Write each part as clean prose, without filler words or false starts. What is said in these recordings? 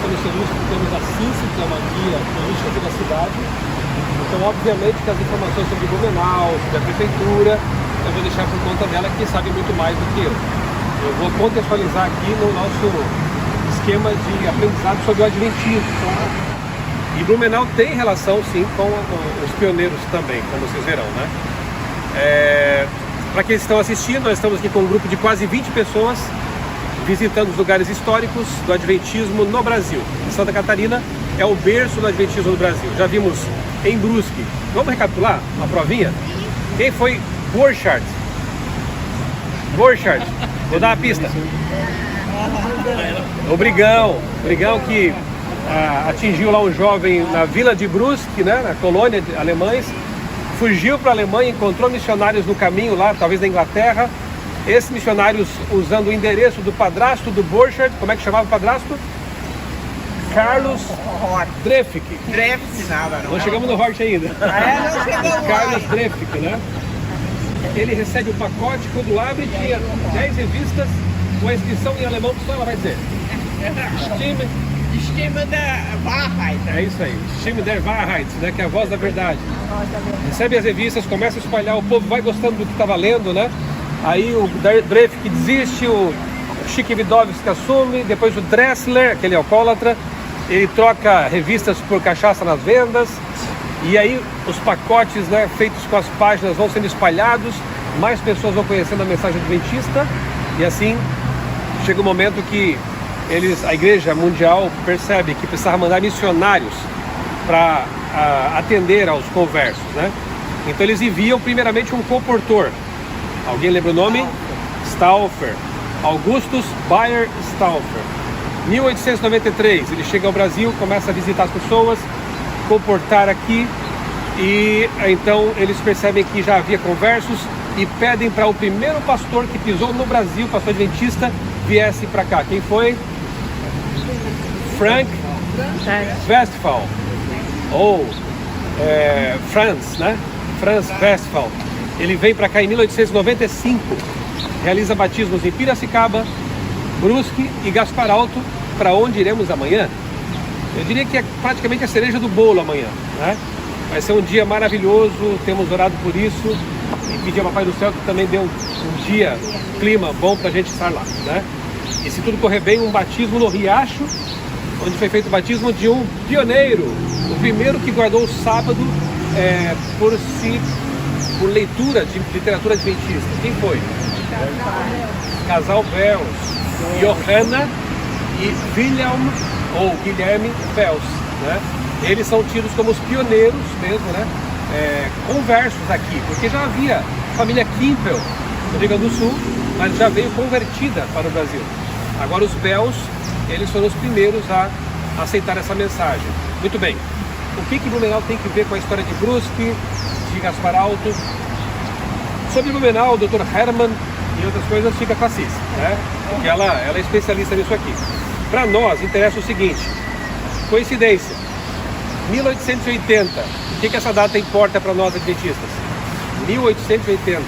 no Celúrgico temos a CINSE, que é uma guia turística da cidade. Então, obviamente, que as informações sobre Blumenau, sobre a prefeitura, eu vou deixar por conta dela, que sabe muito mais do que eu. Eu vou contextualizar aqui no nosso esquema de aprendizado sobre o Adventismo. E Blumenau tem relação, sim, com os pioneiros também, como vocês verão, né? Para quem estão assistindo, nós estamos aqui com um grupo de quase 20 pessoas visitando os lugares históricos do Adventismo no Brasil. Santa Catarina é o berço do Adventismo no Brasil. Já vimos em Brusque. Vamos recapitular uma provinha? Quem foi Borchardt? Vou dar uma pista. O Brigão que atingiu lá um jovem na vila de Brusque, né, na colônia de alemães, fugiu para a Alemanha, encontrou missionários no caminho lá, talvez da Inglaterra. Esses missionários, usando o endereço do padrasto do Borchardt, como é que chamava o padrasto? Carlos Dreffick. Não chegamos no Hort ainda. Carlos Dreffick, né? Ele recebe o pacote, quando abre, tinha 10 revistas com a inscrição em alemão, que só ela vai dizer. Stimme der Wahrheit. É isso aí, Stimme der Wahrheit, né? Que é a voz da verdade. Recebe as revistas, começa a espalhar, o povo vai gostando do que estava lendo, né? Aí o Dreffick desiste, o Chick Widowski assume, depois o Dressler, aquele alcoólatra, ele troca revistas por cachaça nas vendas, e aí os pacotes, né, feitos com as páginas vão sendo espalhados, mais pessoas vão conhecendo a mensagem adventista, e assim chega um momento que a Igreja Mundial percebe que precisava mandar missionários para atender aos conversos, né? Então eles enviam primeiramente um comportor. Alguém lembra o nome? Stauffer. Augustus Bayer Stauffer. 1893, ele chega ao Brasil, começa a visitar as pessoas, comportar aqui, e então eles percebem que já havia conversos e pedem para o primeiro pastor que pisou no Brasil, pastor adventista, viesse para cá. Quem foi? Frank Westphal. Ou Franz, né? Franz Westphal. Ele vem para cá em 1895, realiza batismos em Piracicaba, Brusque e Gaspar Alto, para onde iremos amanhã. Eu diria que é praticamente a cereja do bolo amanhã, né? Vai ser um dia maravilhoso, temos orado por isso e pedir ao Papai do Céu que também dê um dia, clima bom para a gente estar lá, né? E se tudo correr bem, um batismo no Riacho, onde foi feito o batismo de um pioneiro, o primeiro que guardou o sábado por leitura de literatura adventista. Quem foi? Casal Bels, Johanna e Wilhelm, ou Guilherme Bels, né? Eles são tidos como os pioneiros mesmo, né? Conversos aqui, porque já havia família Kimpel no Rio Grande do Sul, mas já veio convertida para o Brasil. Agora os Bels, eles foram os primeiros a aceitar essa mensagem. Muito bem, o que Blumenau tem que ver com a história de Brusque, de Gaspar Alto? Sobre Blumenau, o Dr. Hermann e outras coisas fica com a Cis, né? Porque ela é especialista nisso aqui. Para nós interessa o seguinte: coincidência, 1880. O que essa data importa para nós adventistas? 1880,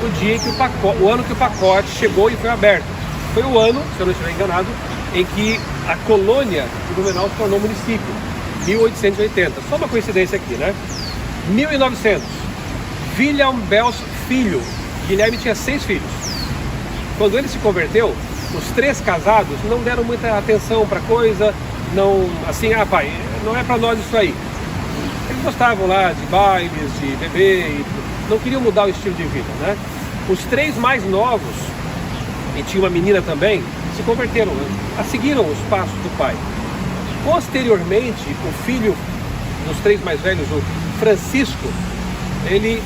o dia em que o ano que o pacote chegou e foi aberto. Foi o ano, se eu não estiver enganado, em que a colônia de Blumenau se tornou município. 1880. Só uma coincidência aqui, né? 1900. Wilhelm Bels filho. Guilherme tinha 6 filhos. Quando ele se converteu, os 3 casados não deram muita atenção para coisa, não, assim, pai, não é para nós isso aí. Eles gostavam lá de bailes, de beber, e não queriam mudar o estilo de vida, né? Os 3 mais novos, e tinha uma menina também, se converteram, né? Seguiram os passos do pai. Posteriormente, o filho dos 3 mais velhos, o Francisco, ele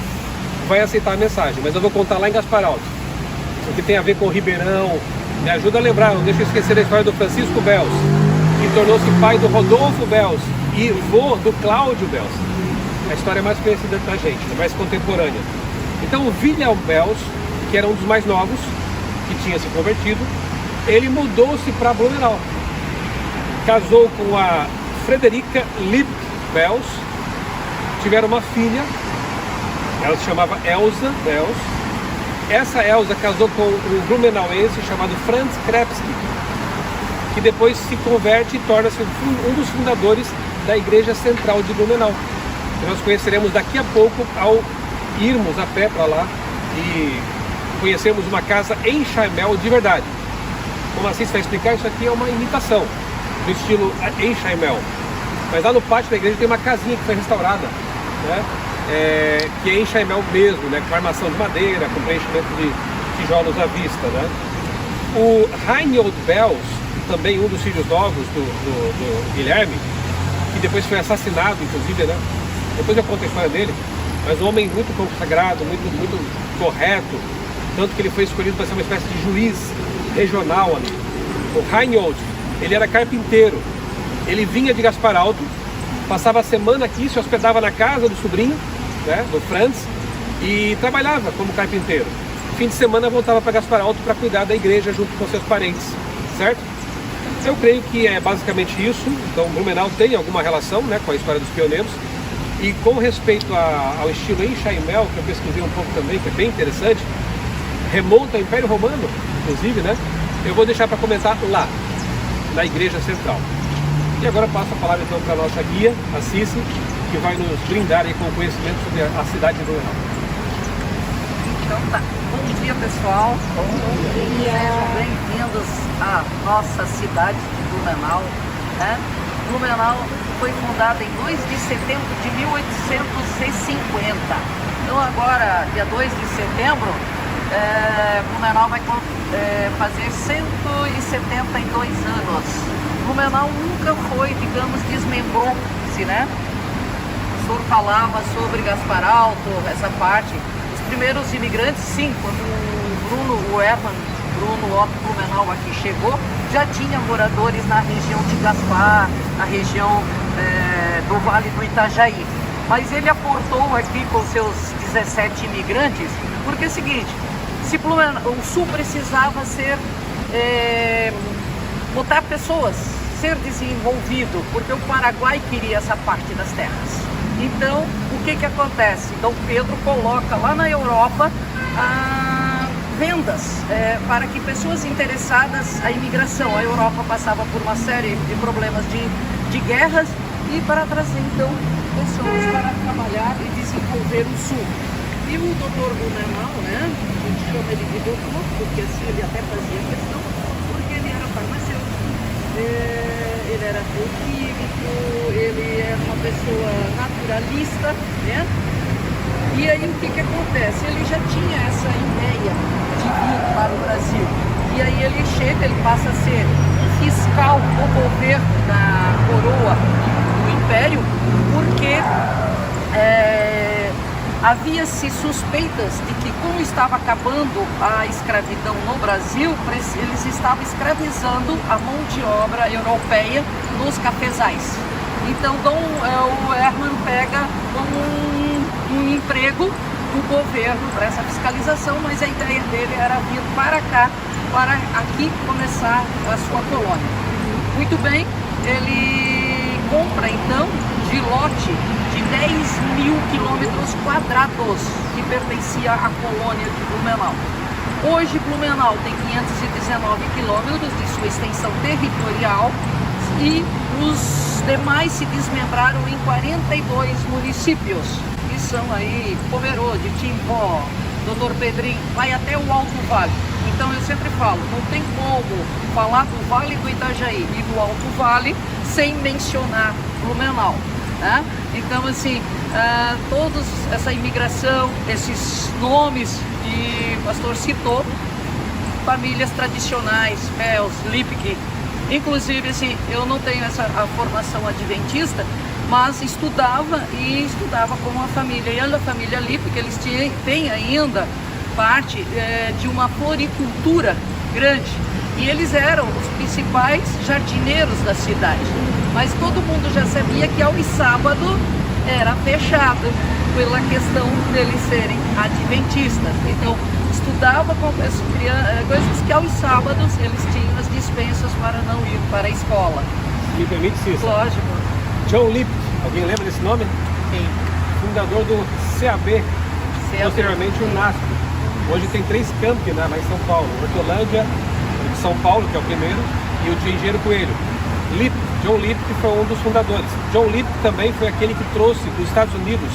vai aceitar a mensagem, mas eu vou contar lá em Gaspar Alto, porque tem a ver com o Ribeirão. Me ajuda a lembrar, não deixa eu esquecer a história do Francisco Bels, que tornou-se pai do Rodolfo Bels e vô do Cláudio Bels. A história é mais conhecida da gente, mais contemporânea. Então o Wilhelm Bels, que era um dos mais novos, que tinha se convertido, ele mudou-se para Blumenau. Casou com a Frederica Lipp Bels, tiveram uma filha, ela se chamava Elsa Bels. Essa Elsa casou com um blumenauense chamado Franz Krebsky, que depois se converte e torna-se um dos fundadores da Igreja Central de Blumenau. Que nós conheceremos daqui a pouco ao irmos a pé para lá e conhecermos uma casa em Chaimel de verdade. Como assim você vai explicar? Isso aqui é uma imitação do estilo em Chaimel. Mas lá no pátio da igreja tem uma casinha que foi restaurada, né? Que é em Chaimel mesmo, né? Com armação de madeira, com preenchimento de tijolos à vista, né? O Reinhold Belz, também um dos filhos novos do Guilherme, que depois foi assassinado, inclusive, né? Depois eu conto a história dele, mas um homem muito consagrado, muito correto, tanto que ele foi escolhido para ser uma espécie de juiz regional ali. O Reinhold, ele era carpinteiro, ele vinha de Gaspar Alto, passava a semana aqui, se hospedava na casa do sobrinho, né, do Franz, e trabalhava como carpinteiro. Fim de semana voltava para Gaspar Alto para cuidar da igreja junto com seus parentes, certo? Eu creio que é basicamente isso. Então Blumenau tem alguma relação, né, com a história dos pioneiros. E com respeito ao estilo em Chaimel, que eu pesquisei um pouco também, que é bem interessante, remonta ao Império Romano, inclusive, né? Eu vou deixar para comentar lá, na Igreja Central. E agora eu passo a palavra então para a nossa guia, a Cici, que vai nos brindar aí com conhecimento sobre a cidade de Blumenau. Então tá. Bom dia, pessoal. Bom dia. Sejam bem-vindos à nossa cidade de Blumenau, né? Blumenau foi fundada em 2 de setembro de 1850. Então agora, dia 2 de setembro, Blumenau vai fazer 172 anos. Blumenau nunca foi, digamos, desmembrou-se, né? O senhor falava sobre Gaspar Alto, essa parte. Os primeiros imigrantes, sim, quando o Hermann Bruno Otto Blumenau aqui chegou, já tinha moradores na região de Gaspar, na região do Vale do Itajaí. Mas ele aportou aqui com seus 17 imigrantes, porque é o seguinte, se o Sul precisava ser, botar pessoas, ser desenvolvido, porque o Paraguai queria essa parte das terras. Então, o que acontece? Dom Pedro coloca lá na Europa vendas para que pessoas interessadas, a imigração, a Europa passava por uma série de problemas de guerras e para trazer então pessoas para trabalhar e desenvolver o Sul. E o doutor Blumenau, né, a gente chama ele de doutor, porque assim ele até fazia questão, porque ele era farmacêutico, ele era bioquímico, ele era uma pessoa naturalista, né? E aí o que acontece? Ele já tinha essa ideia de vir para o Brasil. E aí ele chega, ele passa a ser um fiscal do governo da coroa do Império, porque havia-se suspeitas de que, como estava acabando a escravidão no Brasil, eles estavam escravizando a mão de obra europeia nos cafezais. Então o Hermann pega um emprego do governo para essa fiscalização, mas a ideia dele era vir para cá, para aqui começar a sua colônia. Muito bem, ele compra então de lote de 10.000 quilômetros quadrados que pertencia à colônia de Blumenau. Hoje Blumenau tem 519 quilômetros de sua extensão territorial e os demais se desmembraram em 42 municípios, que são aí Pomerode, Timbó, Doutor Pedrinho, vai até o Alto Vale. Então eu sempre falo, não tem como falar do Vale do Itajaí e do Alto Vale sem mencionar Blumenau, né? Então assim, toda essa imigração, esses nomes que o pastor citou, famílias tradicionais, Belz, Lipke. Inclusive, assim, eu não tenho a formação adventista, mas estudava com a família. E a família Lipke, eles têm ainda parte de uma floricultura grande. E eles eram os principais jardineiros da cidade. Mas todo mundo já sabia que aos sábados era fechado, pela questão deles serem adventistas. Então, estudava com as coisas que aos sábados eles tinham as dispensas para não ir para a escola. Me permite, Cícero? Lógico. John Lipke, alguém lembra desse nome? Sim. Fundador do CAB, posteriormente o NASP. Hoje tem 3 campi, né, lá em São Paulo. Hortolândia, São Paulo, que é o primeiro, e o de Engenheiro Coelho. John Lipp, que foi um dos fundadores. John Lipp também foi aquele que trouxe dos Estados Unidos,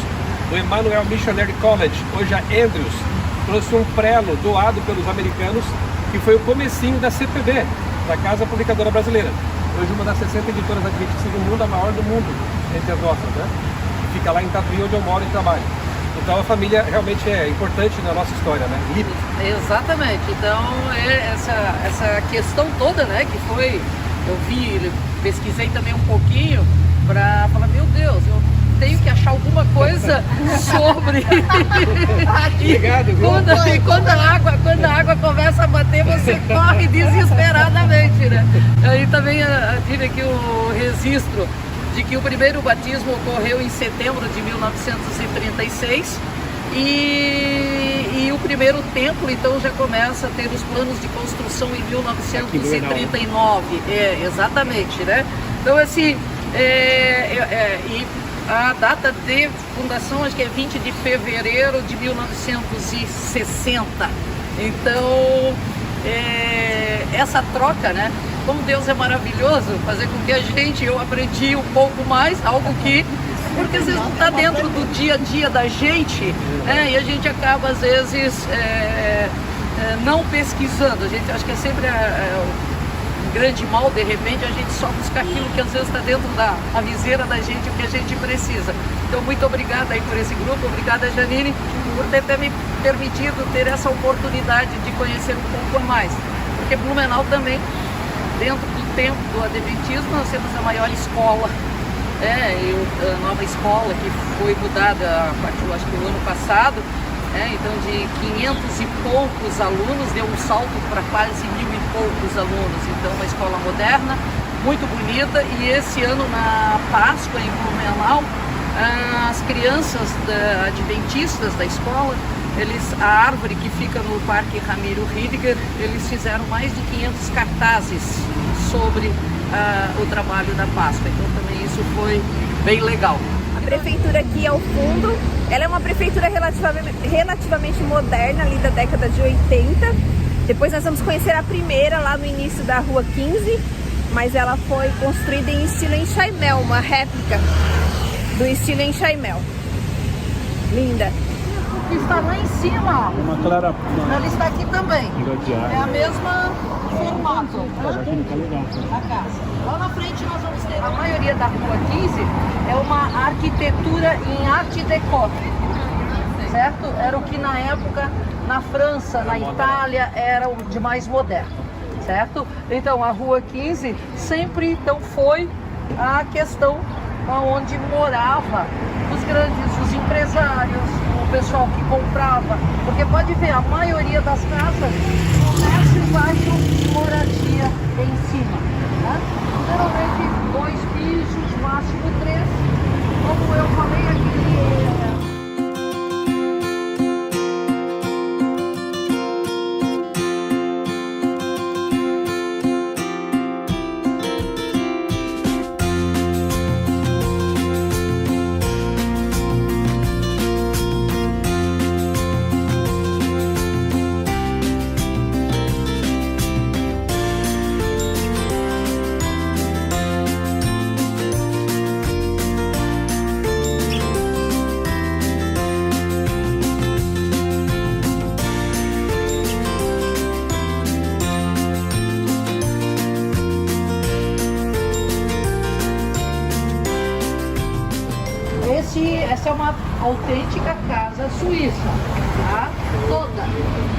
do Emmanuel Missionary College, hoje a Andrews, trouxe um prelo doado pelos americanos, que foi o comecinho da CPB, da Casa Publicadora Brasileira. Hoje uma das 60 editoras adventistas do mundo, a maior do mundo entre as nossas, né? Fica lá em Tatuí, onde eu moro e trabalho. Então a família realmente é importante na nossa história, né? Lipp. Exatamente. Então essa questão toda, né, que foi, eu vi, pesquisei também um pouquinho para falar, meu Deus, eu tenho que achar alguma coisa sobre. Obrigado, viu? Quando a água começa a bater, você corre desesperadamente, né? Aí também tive aqui o registro de que o primeiro batismo ocorreu em setembro de 1936 e o primeiro templo então já começa a ter os planos de construção em 1939. Exatamente, né? Então assim, e a data de fundação acho que é 20 de fevereiro de 1960. Então essa troca, né? Como Deus é maravilhoso, fazer com que eu aprendi um pouco mais, algo que, porque às vezes não está dentro do dia a dia da gente, né? E a gente acaba às vezes não pesquisando. A gente acho que é sempre um grande mal, de repente a gente só busca aquilo que às vezes está dentro da viseira da gente, o que a gente precisa. Então muito obrigada aí por esse grupo, obrigada Janine por ter me permitido ter essa oportunidade de conhecer um pouco mais, porque Blumenau também, dentro do tempo do Adventismo, nós temos a maior escola, a nova escola que foi mudada a partir, acho que do ano passado, então de 500 e poucos alunos, deu um salto para quase 1000 e poucos alunos, então uma escola moderna, muito bonita, e esse ano na Páscoa em Blumenau, as crianças adventistas da escola, a árvore que fica no Parque Ramiro Ridiger, eles fizeram mais de 500 cartazes sobre o trabalho da Páscoa, então também isso foi bem legal. A prefeitura aqui ao fundo, ela é uma prefeitura relativamente moderna, ali da década de 80. Depois nós vamos conhecer a primeira lá no início da Rua 15, mas ela foi construída em estilo enxaimel, uma réplica do estilo enxaimel. Linda. Que está lá em cima, ó. Uma clara. Ela está aqui também. Engateada. É a mesma formato. Tá legal. A casa. Lá na frente nós vamos ter, a maioria da Rua 15 é uma arquitetura em arte déco, certo? Era o que na época na França, na Itália era o de mais moderno, certo? Então a Rua 15 sempre então foi a questão onde morava os empresários, o pessoal que comprava, porque pode ver, a maioria das casas começa embaixo, moradia em cima, né? Geralmente 2 pisos, máximo 3, como eu falei aqui. Essa é uma autêntica casa suíça, tá? Toda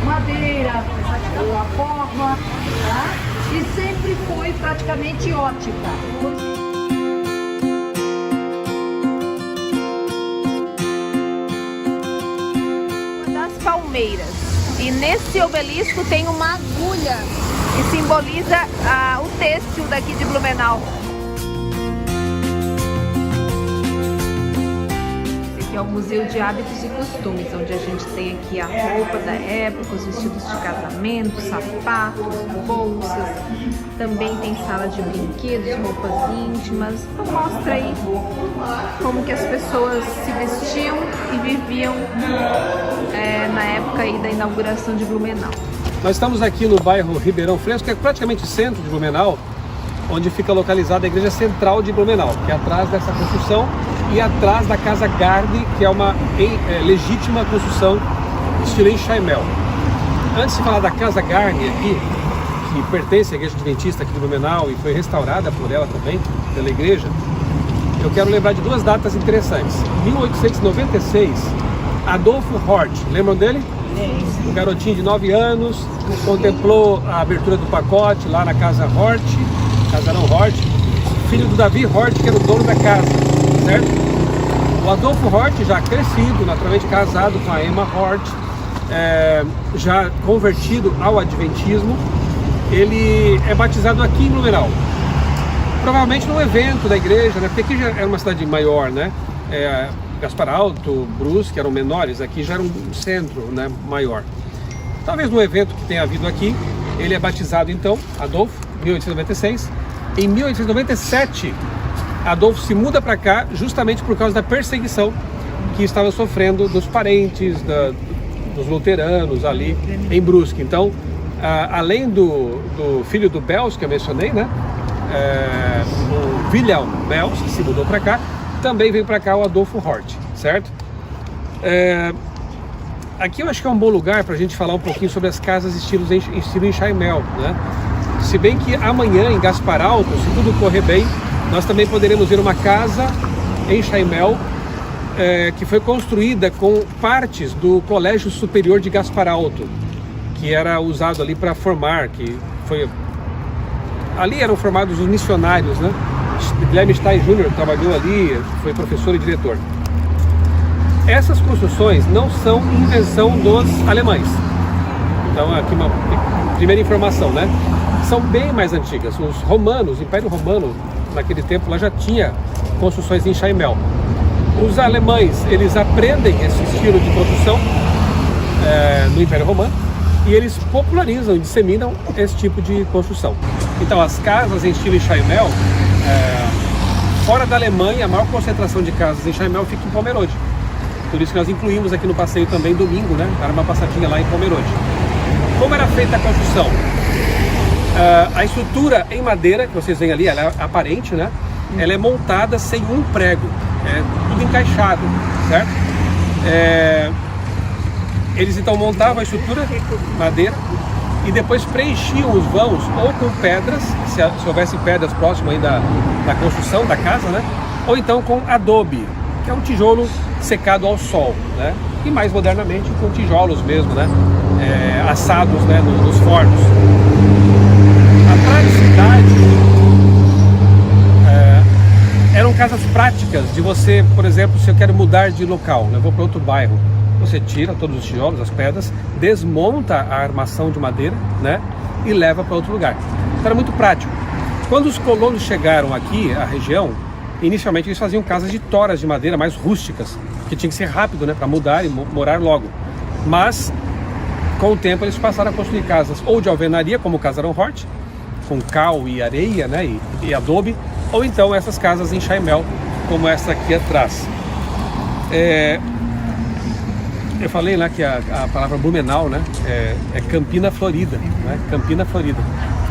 madeira, a forma, tá? E sempre foi praticamente ótica. Das palmeiras. E nesse obelisco tem uma agulha que simboliza o têxtil daqui de Blumenau. Que é o Museu de Hábitos e Costumes, onde a gente tem aqui a roupa da época, os vestidos de casamento, sapatos, bolsas. Também tem sala de brinquedos, roupas íntimas. Então mostra aí como que as pessoas se vestiam e viviam na época aí da inauguração de Blumenau. Nós estamos aqui no bairro Ribeirão Fresco, que é praticamente centro de Blumenau, onde fica localizada a igreja central de Blumenau, que é atrás dessa construção e atrás da Casa Garni, que é uma legítima construção estilo Enxaimel. Antes de falar da Casa Garni aqui, que pertence à igreja adventista aqui de Blumenau e foi restaurada por ela também, pela igreja, eu quero lembrar de duas datas interessantes. 1896, Adolfo Hort, lembram dele? Um garotinho de 9 anos, contemplou a abertura do pacote lá na Casa Hort, Casarão Hort, filho do Davi Hort, que era o dono da casa, certo? O Adolfo Hort, já crescido, naturalmente casado com a Emma Hort, já convertido ao adventismo, ele é batizado aqui em Blumenau. Provavelmente num evento da igreja, né? Porque aqui já era uma cidade maior, né? Gaspar Alto, Brusque eram menores, aqui já era um centro, né, maior. Talvez no evento que tenha havido aqui, ele é batizado então, Adolfo, 1896. Em 1897, Adolfo se muda para cá justamente por causa da perseguição que estava sofrendo dos parentes, dos luteranos ali em Brusque. Então, além do filho do Bels, que eu mencionei, né, o Wilhelm Bels, que se mudou para cá, também veio para cá o Adolfo Hort, certo? Aqui eu acho que é um bom lugar para a gente falar um pouquinho sobre as casas estilo Enxaimel, né? Se bem que amanhã em Gaspar Alto, se tudo correr bem, nós também poderemos ver uma casa em Enxaimel que foi construída com partes do Colégio Superior de Gaspar Alto, que era usado ali para formar, ali eram formados os missionários, né? Guilherme Stein Jr. trabalhou ali, foi professor e diretor. Essas construções não são invenção dos alemães. Então aqui uma primeira informação, né? São bem mais antigas. Os romanos, o Império Romano, naquele tempo lá já tinha construções em Enxaimel. Os alemães, eles aprendem esse estilo de construção no Império Romano e eles popularizam e disseminam esse tipo de construção. Então as casas em estilo Enxaimel, fora da Alemanha, a maior concentração de casas em Enxaimel fica em Pomerode. Por isso que nós incluímos aqui no passeio também domingo, né? Era uma passadinha lá em Pomerode. Como era feita a construção? A estrutura em madeira, que vocês veem ali, ela é aparente, né? Ela é montada sem um prego, tudo encaixado, certo? Eles então montavam a estrutura, madeira, e depois preenchiam os vãos ou com pedras, se houvesse pedras próximas aí da construção da casa, né? Ou então com adobe, que é um tijolo secado ao sol, né? E mais modernamente com tijolos mesmo, né? Assados, né? Nos fornos. A praticidade eram casas práticas de você, por exemplo, se eu quero mudar de local, eu vou para outro bairro, você tira todos os tijolos, as pedras, desmonta a armação de madeira, né, e leva para outro lugar. Então era muito prático. Quando os colonos chegaram aqui à região, inicialmente eles faziam casas de toras de madeira mais rústicas, que tinha que ser rápido, né, para mudar e morar logo. Mas com o tempo eles passaram a construir casas ou de alvenaria, como o Casarão Hort, com cal e areia, né, e adobe, ou então essas casas em Enxaimel, como essa aqui atrás. Eu falei lá que a palavra Blumenau, né, é Campina Florida, né, Campina Florida,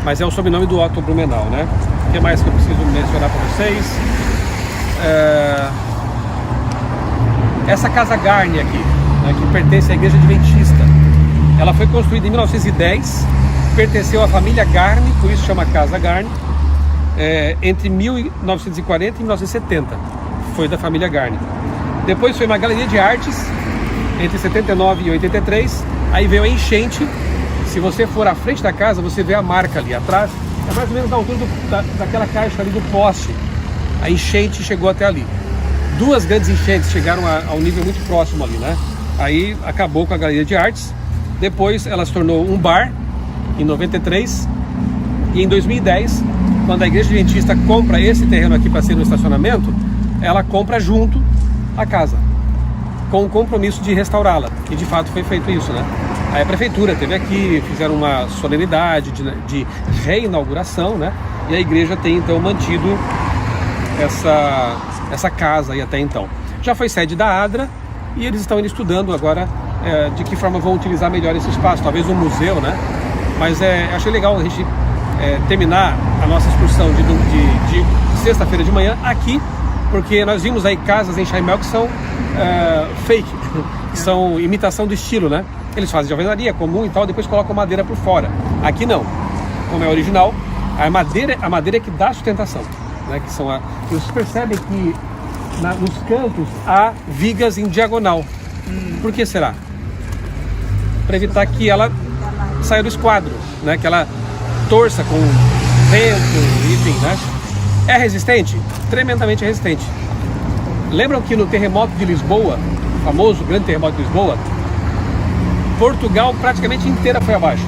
mas é o sobrenome do Otto Blumenau, né? O que mais que eu preciso mencionar para vocês? Essa Casa Garni aqui, né, que pertence à igreja adventista, ela foi construída em 1910, pertenceu à família Garni, por isso chama Casa Garni, entre 1940 e 1970, foi da família Garni. Depois foi uma galeria de artes, entre 79 e 83, aí veio a enchente. Se você for à frente da casa, você vê a marca ali atrás, é mais ou menos na altura daquela caixa ali do poste. A enchente chegou até ali. Duas grandes enchentes chegaram a um nível muito próximo ali, né? Aí acabou com a galeria de artes. Depois ela se tornou um bar, em 93. E em 2010, quando a igreja adventista compra esse terreno aqui para ser um estacionamento, ela compra junto a casa, com o compromisso de restaurá-la, e de fato foi feito isso, né? Aí a prefeitura teve aqui, fizeram uma solenidade de reinauguração, né? E a igreja tem então mantido essa casa aí até então. Já foi sede da ADRA e eles estão estudando agora de que forma vão utilizar melhor esse espaço, talvez um museu, né? Mas achei legal a gente terminar a nossa excursão de sexta-feira de manhã aqui, porque nós vimos aí casas em Chaimel que são fake, que são imitação do estilo, né? Eles fazem de alvenaria comum e tal, depois colocam madeira por fora. Aqui não, como é original, a madeira é que dá sustentação, né? Que são vocês percebem que nos cantos há vigas em diagonal. Por que será? Para evitar que ela saia do esquadro, né? Que ela torça com vento, enfim, né? É resistente? Tremendamente resistente. Lembram que no terremoto de Lisboa, o famoso grande terremoto de Lisboa, Portugal praticamente inteira foi abaixo.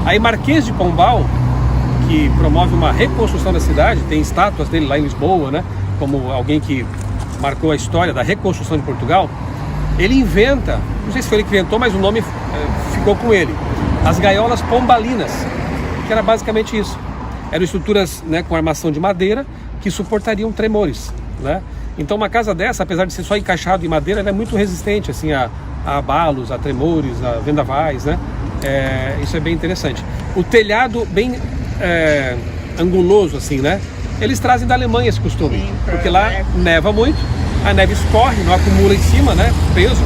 Aí Marquês de Pombal, que promove uma reconstrução da cidade, tem estátuas dele lá em Lisboa, né? Como alguém que marcou a história da reconstrução de Portugal, ele inventa, não sei se foi ele que inventou, mas o nome ficou com ele, as gaiolas pombalinas, que era basicamente isso. Eram estruturas, né, com armação de madeira que suportariam tremores, né? Então uma casa dessa, apesar de ser só encaixado em madeira, ela é muito resistente assim, a abalos, a tremores, a vendavais, né? Isso é bem interessante. O telhado bem anguloso assim, né? Eles trazem da Alemanha esse costume, sim, porque lá neva muito, a neve escorre, não acumula em cima, né? Peso.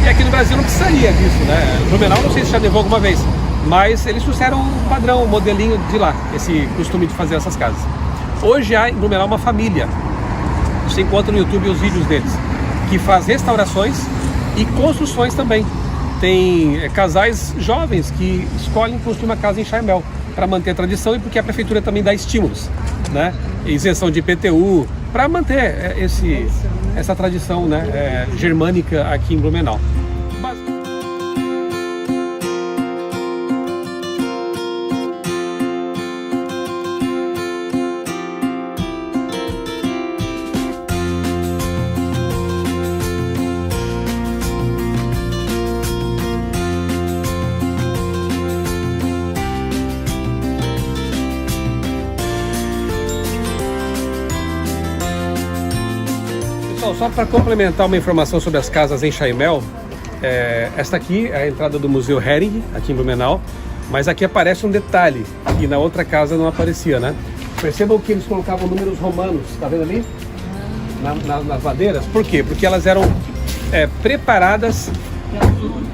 E aqui no Brasil não precisaria disso, né? No Blumenau não sei se já nevou alguma vez, mas eles trouxeram um padrão, um modelinho de lá, esse costume de fazer essas casas. Hoje há em Blumenau uma família, você encontra no YouTube os vídeos deles, que faz restaurações e construções também. Tem casais jovens que escolhem construir uma casa em Chaimel para manter a tradição e porque a prefeitura também dá estímulos, né? Isenção de IPTU, para manter essa tradição, né, germânica aqui em Blumenau. Só para complementar uma informação sobre as casas em Chaimel, esta aqui é a entrada do Museu Hering, aqui em Blumenau, mas aqui aparece um detalhe que na outra casa não aparecia, né? Percebam que eles colocavam números romanos, tá vendo ali? Nas madeiras. Por quê? Porque elas eram preparadas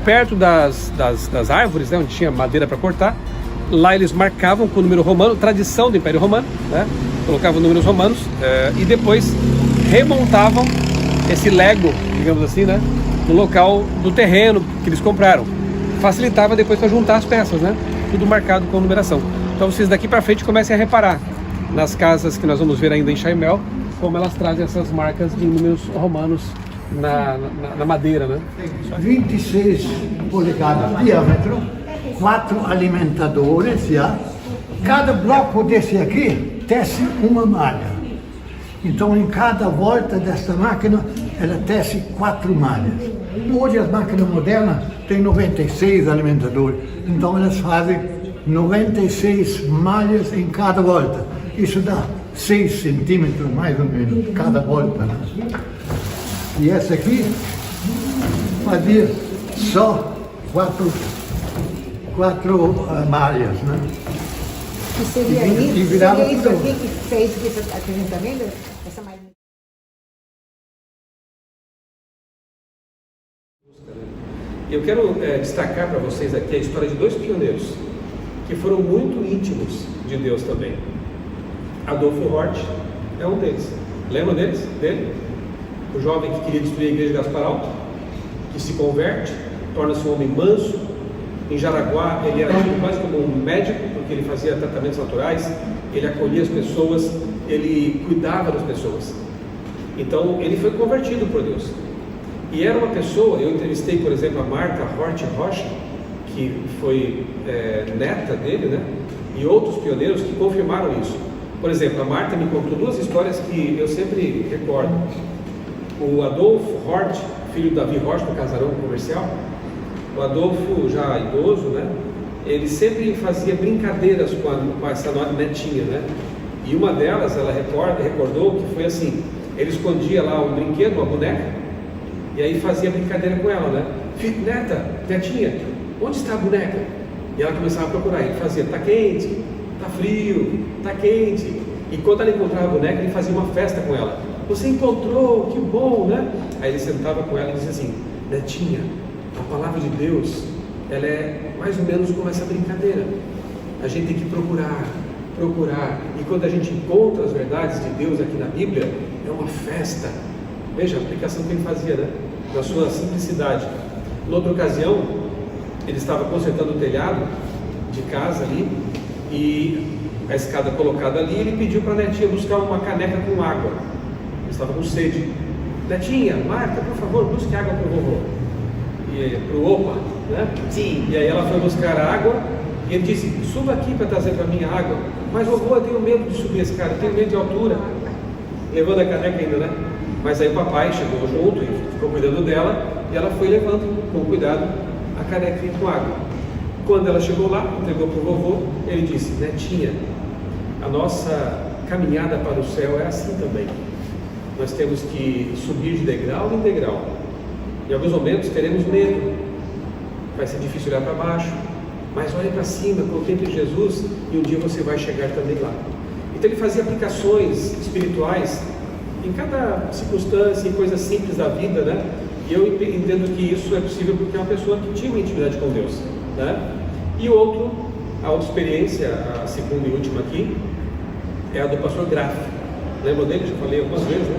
perto das árvores, né, onde tinha madeira para cortar. Lá eles marcavam com o número romano, tradição do Império Romano, né? Colocavam números romanos e depois remontavam esse Lego, digamos assim, né, no local do terreno que eles compraram. Facilitava depois para juntar as peças, né? Tudo marcado com numeração. Então vocês daqui para frente comecem a reparar nas casas que nós vamos ver ainda em Chaimel, como elas trazem essas marcas de números romanos na madeira, né? 26 polegadas de diâmetro, 4 alimentadores, já. Cada bloco desse aqui tece uma malha. Então, em cada volta desta máquina, ela tece 4 malhas. Hoje, as máquinas modernas têm 96 alimentadores. Então, elas fazem 96 malhas em cada volta. Isso dá 6 centímetros, mais ou menos, cada volta, né? E essa aqui fazia só 4 malhas, né? Que seria isso aqui que fez esse apresentamento? Essa malha. Eu quero destacar para vocês aqui a história de 2 pioneiros que foram muito íntimos de Deus também. Adolfo Hort é um deles. Lembram dele? O jovem que queria destruir a igreja de Gaspar Alto, que se converte, torna-se um homem manso. Em Jaraguá ele era quase como um médico, porque ele fazia tratamentos naturais, ele acolhia as pessoas, ele cuidava das pessoas. Então ele foi convertido por Deus. E era uma pessoa, eu entrevistei, por exemplo, a Marta Hort Rocha, que foi neta dele, né? E outros pioneiros que confirmaram isso. Por exemplo, a Marta me contou 2 histórias que eu sempre recordo. O Adolfo Hort, filho do Davi Hort, do casarão comercial, o Adolfo, já idoso, né? Ele sempre fazia brincadeiras com essa netinha, né? E uma delas, ela recordou que foi assim: ele escondia lá um brinquedo, uma boneca, e aí fazia brincadeira com ela, né? Netinha, onde está a boneca? E ela começava a procurar, ele fazia, tá quente, tá frio, tá quente. E quando ela encontrava a boneca, ele fazia uma festa com ela. Você encontrou, que bom, né? Aí ele sentava com ela e dizia assim: netinha, a palavra de Deus, ela é mais ou menos como essa brincadeira. A gente tem que procurar. E quando a gente encontra as verdades de Deus aqui na Bíblia, é uma festa. Veja a aplicação que ele fazia, né? Na sua simplicidade. Noutra ocasião, ele estava consertando o telhado de casa ali, e a escada colocada ali, ele pediu para a netinha buscar uma caneca com água. Ele estava com sede. Netinha, Marta, por favor, busque água para o vovô. E para o opa, né? Sim. E aí ela foi buscar água, e ele disse: suba aqui para trazer para mim água. Mas vovô, eu tenho medo de subir esse cara, eu tenho medo de altura. Levando a caneca ainda, né? Mas aí o papai chegou junto e ficou cuidando dela, e ela foi levando com cuidado a canequinha com água. Quando ela chegou lá, entregou para o vovô, ele disse: netinha, a nossa caminhada para o céu é assim também. Nós temos que subir de degrau em degrau. Em alguns momentos teremos medo, vai ser difícil olhar para baixo, mas olhe para cima, contemple Jesus, e um dia você vai chegar também lá. Então ele fazia aplicações espirituais em cada circunstância, em coisas simples da vida, né? E eu entendo que isso é possível porque é uma pessoa que tinha uma intimidade com Deus, né? E a outra experiência, a segunda e última aqui, é a do pastor Graf. Lembra dele? Já falei algumas vezes, né?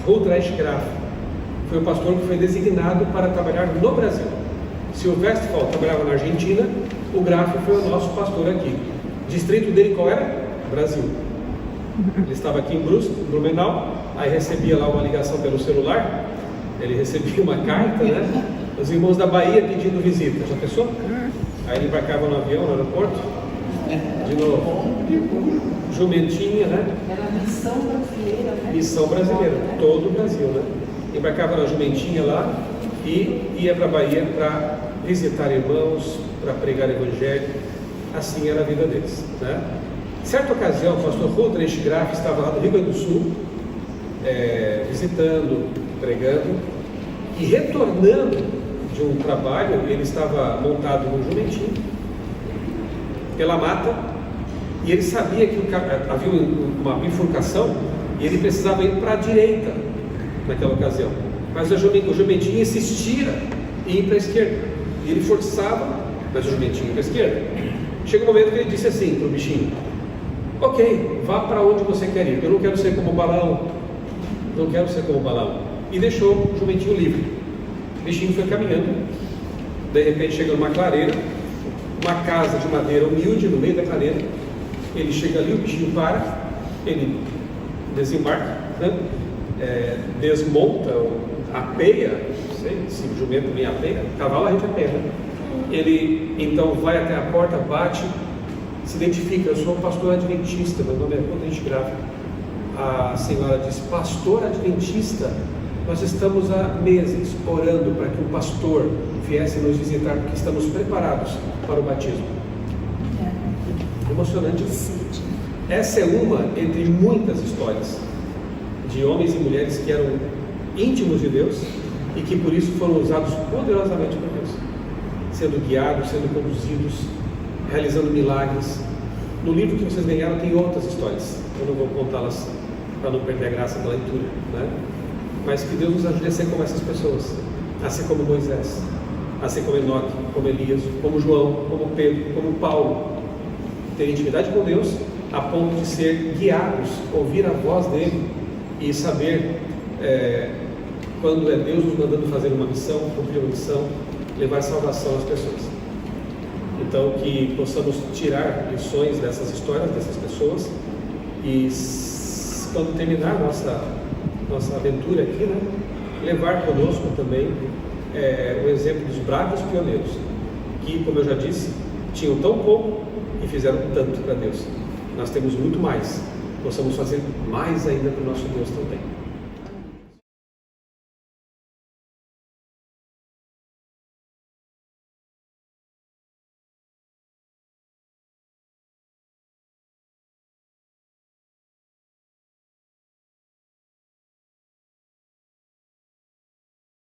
Ruprecht Graf foi o pastor que foi designado para trabalhar no Brasil. Se o Westphal trabalhava na Argentina, o Graf foi o nosso pastor aqui. Distrito dele qual era? Brasil. Ele estava aqui em Brusque, em Blumenau, aí recebia lá uma ligação pelo celular, ele recebia uma carta, né? Os irmãos da Bahia pedindo visita. Já pensou? Aí ele embarcava no avião, no aeroporto, de novo, jumentinha, né? Era a missão brasileira, né? Missão brasileira, todo o Brasil, né? Embarcava na jumentinha lá e ia para a Bahia para visitar irmãos, para pregar evangelho. Assim era a vida deles, né? Certa ocasião, o pastor Ruprecht Graf estava lá no Rio Grande do Sul, visitando, pregando, e retornando de um trabalho. Ele estava montado num jumentinho pela mata, e ele sabia que havia uma bifurcação e ele precisava ir para a direita naquela ocasião, mas o jumentinho insistia em ir para a esquerda, e ele forçava, mas o jumentinho ia para a esquerda. Chega um momento que ele disse assim para o bichinho: ok, vá para onde você quer ir, eu não quero ser como balão, e deixou o jumentinho livre. O bichinho foi caminhando, de repente chega numa clareira, uma casa de madeira humilde no meio da clareira. Ele chega ali, o bichinho para, ele desembarca, né? Desmonta, apeia, não sei se o jumento nem apeia, cavalo a gente apeia, né? Ele então vai até a porta, bate, se identifica: eu sou um pastor adventista, meu nome é Ruprecht Graf. A senhora diz: pastor adventista, nós estamos há meses orando para que um pastor viesse nos visitar, porque estamos preparados para o batismo. Emocionante. Essa é uma entre muitas histórias de homens e mulheres que eram íntimos de Deus e que por isso foram usados poderosamente por Deus, sendo guiados, sendo conduzidos, realizando milagres. No livro que vocês ganharam tem outras histórias, eu não vou contá-las para não perder a graça da leitura, né? Mas que Deus nos ajude a ser como essas pessoas, a ser como Moisés, a ser como Enoque, como Elias, como João, como Pedro, como Paulo, ter intimidade com Deus a ponto de ser guiados, ouvir a voz dele e saber quando é Deus nos mandando fazer uma missão, cumprir uma missão, levar salvação às pessoas. Então que possamos tirar lições dessas histórias, dessas pessoas, e quando terminar nossa aventura aqui, né, levar conosco também o exemplo dos bravos pioneiros, que, como eu já disse, tinham tão pouco e fizeram tanto para Deus. Nós temos muito mais, possamos fazer mais ainda para o nosso Deus também.